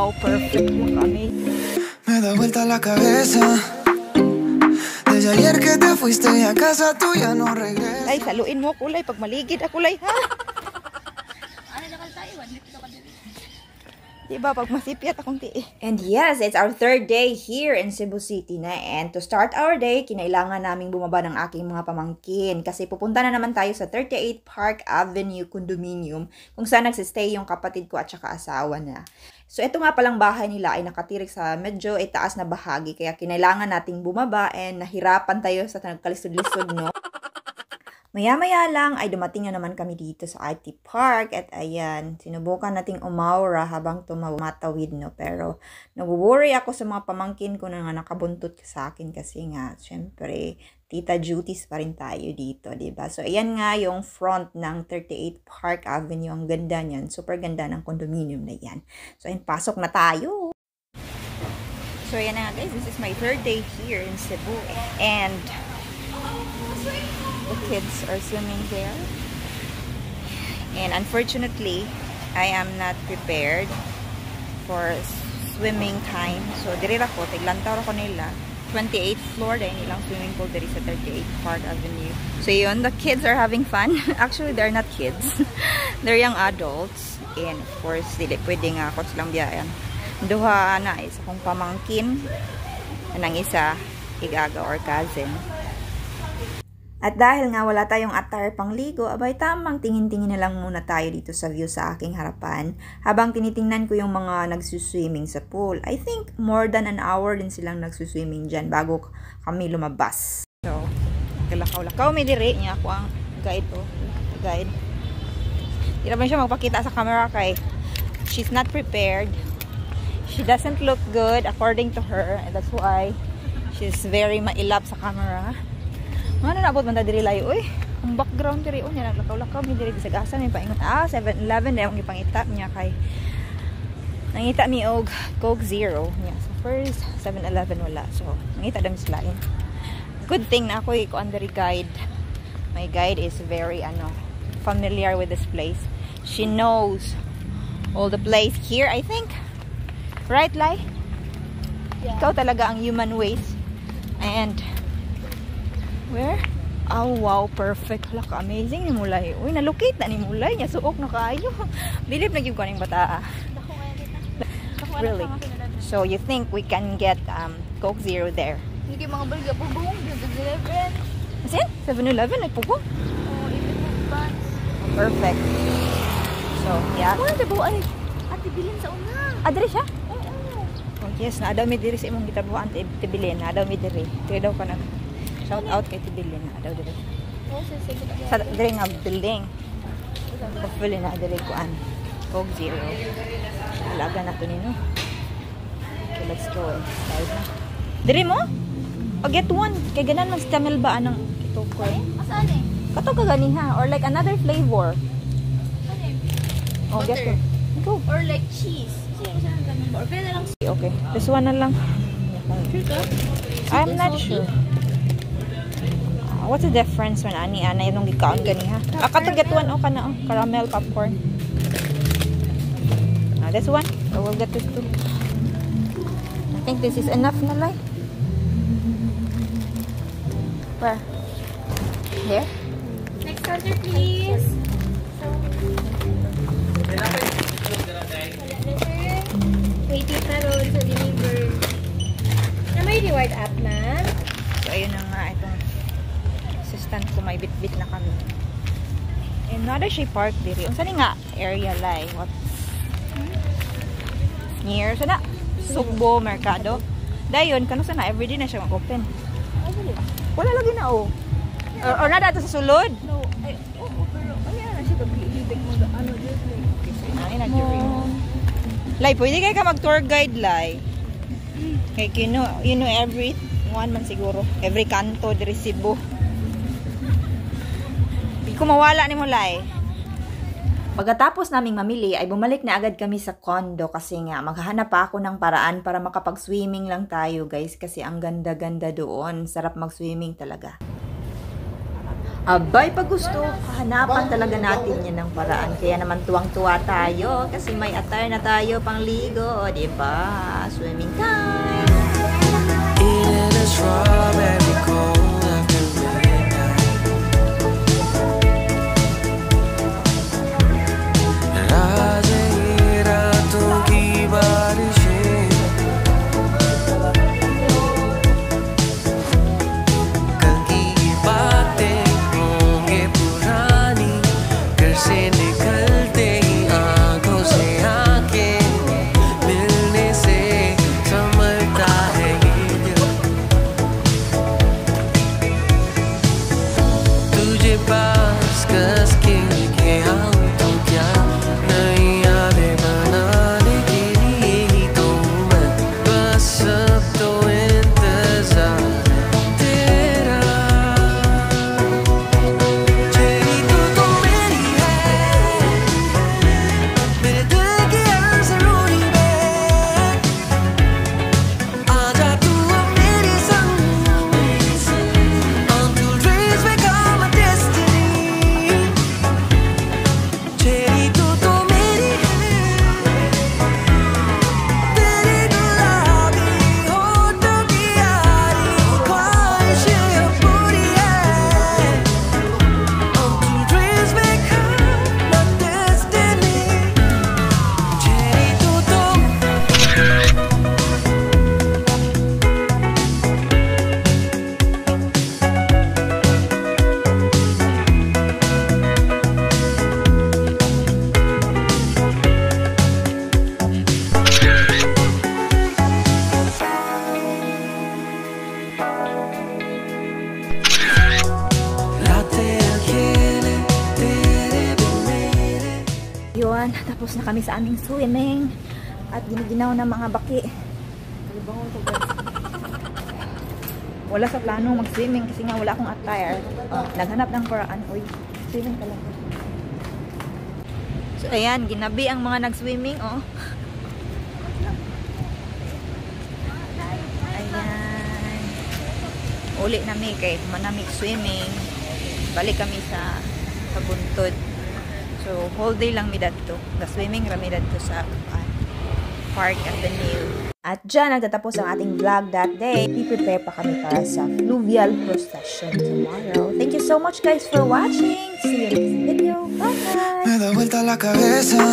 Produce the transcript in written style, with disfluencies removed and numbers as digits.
wow, perfect mo kami. Me da vuelta la cabeza. Desde ayer que te fuiste y a casa tuya no regresas. Ay, saluin mo kulay pag maligid ako kulay ha. Diba pag masipyat akong tiil. And yes, it's our third day here in Cebu City na. And to start our day, kinailangan naming bumaba ng aking mga pamangkin. Kasi pupunta na naman tayo sa 38 Park Avenue Condominium kung saan nagsistay yung kapatid ko at saka asawa na. So ito nga palang bahay nila ay nakatirik sa medyo itaas na bahagi. Kaya kinailangan nating bumaba and nahirapan tayo sa nagkalisod-lisod, no? Maya-maya lang ay dumating na naman kami dito sa IT Park at ayan, sinubukan nating umaura habang tumatawid, no? Pero nag-worry ako sa mga pamangkin ko na nga nakabuntot sa akin kasi nga, syempre, tita duties pa rin tayo dito, diba? So ayan nga yung front ng 38 Park Avenue, ang ganda niyan, super ganda ng condominium na yan. So ayan, pasok na tayo! So ayan na guys, this is my third day here in Cebu and the kids are swimming there. And unfortunately, I am not prepared for swimming time. So, diri ra ko, tiglantaw ra ko nila. 28th floor, dahil nilang swimming pool diri sa 38 Park Avenue. So, yun, the kids are having fun. Actually, they're not kids. They're young adults. And of course, dili pwede nga ako silang biyayan. Duha na, isa kong pamangkin. Anang isa, igaga or cousin. At dahil nga wala tayong attire pang ligo, abay tamang tingin-tingin na lang muna tayo dito sa view sa aking harapan habang tinitingnan ko yung mga nagsuswimming sa pool. I think more than an hour din silang nagsuswimming dyan bago kami lumabas. So, kalakaw-lakaw may dire niya ako ang guide to. Guide. Hindi naman siya magpakita sa camera kay she's not prepared. She doesn't look good according to her and that's why she's very mailap sa camera. Ano na abot man ta diri layo oy. Ang background diri unya naglakaw-lakaw mi diri gisagasan mi paingon 7-Eleven dahil ang ipangita niya kay nangita mi og Coke Zero niya. So first 7-Eleven wala. So nangita dami sila yun. Good thing na ako ko under guide. My guide is very familiar with this place. She knows all the place here, I think. Right, Lai? Yeah. Ikaw talaga ang human waste. And where? Oh, wow, perfect. Hala ka, amazing ni Mulay. Uy, nalocate na ni Mulay niya. Suok na kaayo. Bilib na yung kaning bata. Really? So, you think we can get Coke Zero there? Hindi mga balga po buong 7-Eleven. Asin? 7-Eleven? Nagpugong? Oo, even with buns. Perfect. So, yeah. Ano na ba? Ay, ate bilin sa una. Adre siya? Oo. Oh, yes. Naadaw mi diri sa imong gitabuhan. Tibilin. Naadaw mi diri. Kaya daw ka nag shout out kay Tibilin na daw diri. Oo, sige. Sa diri nga building. Hopefully na diri kuan. Coke Zero. Alaga na to nino. Okay, let's go. Start na. Diri mo? O get one. Kay ganan man stamel ba anang ito ko. Asaan eh? Kato ka gani ha or like another flavor. Ano eh? Oh, get Butter. one. Go. Or like cheese. Kasi yung saan ganun ba? Or pwede na lang. Okay. This one na lang. Sure ka? I'm not sure. What's the difference when ani yung gikaon gani ha? Katong one o kana caramel popcorn. This one? Or we'll get this too. I think this is enough na lai. Where? Here? Next order, please. Waiting na roll sa deliver. Na may reward app na. So, ayun na nga itong assistant ko may bit-bit na kami. And nada siya park diri. Unsa ni nga area lai? What? Near sana Sugbo Mercado. Dayon kano sana everyday na siya mag-open. Wala lagi na oh. Or nada to sa sulod? No. Ay, pero ano na siya pag-ibig mo just like. Ay na jury. Lai, pwede kayo ka mag-tour guide lai. Kay you know every one man siguro. Every kanto diri Cebu. Di ko mawala ni mo lai. Pagkatapos naming mamili ay bumalik na agad kami sa condo kasi nga maghahanap pa ako ng paraan para makapag-swimming lang tayo guys kasi ang ganda-ganda doon. Sarap mag-swimming talaga. Abay, pag gusto, hanapan talaga natin yan ng paraan. Kaya naman tuwang-tuwa tayo kasi may attire na tayo pang ligo, di ba? Swimming time! In a strawberry cold after midnight. रात ही रातों की बारिशें, कल की बातें होंगे पुरानी, घर से निकलते ही आंखों से आंखें मिलने से संभलता है ये दिल। तुझे पास कस के आऊं तो क्या, नई यादें बनाने के लिए ही तो मैं, बस अब तो इंतजार है तेरा। तेरी तो मेरी है, मेरे दिल की हर ज़रूरी में, आजा तू अब मेरे संग, until dreams become a destiny। तेरी तो मेरी है, तेरी गुलाबी होठों की यारी, ख्वाहिशें अब पूरी है, until dreams become a destiny। तेरी तो रातें अकेले तेरे बिन मेरे। Yun, tapos na kami sa aming swimming at giniginaw ng mga baki. Kalibangon ko, guys. Wala sa plano mag-swimming kasi nga wala akong attire. Naghanap ng paraan. Uy, swimming ka lang. So, ayan, ginabi ang mga nag-swimming, oh. Ayan. Uli nami kay manamig swimming. Balik kami sa Kabuntod. So, whole day lang mi dadto. Ga-swimming rami dadto sa Park Avenue. At dyan nagtatapos ang ating vlog that day. Prepare pa kami para sa fluvial procession tomorrow. Thank you so much guys for watching. See you next video. Bye! Me da vuelta la cabeza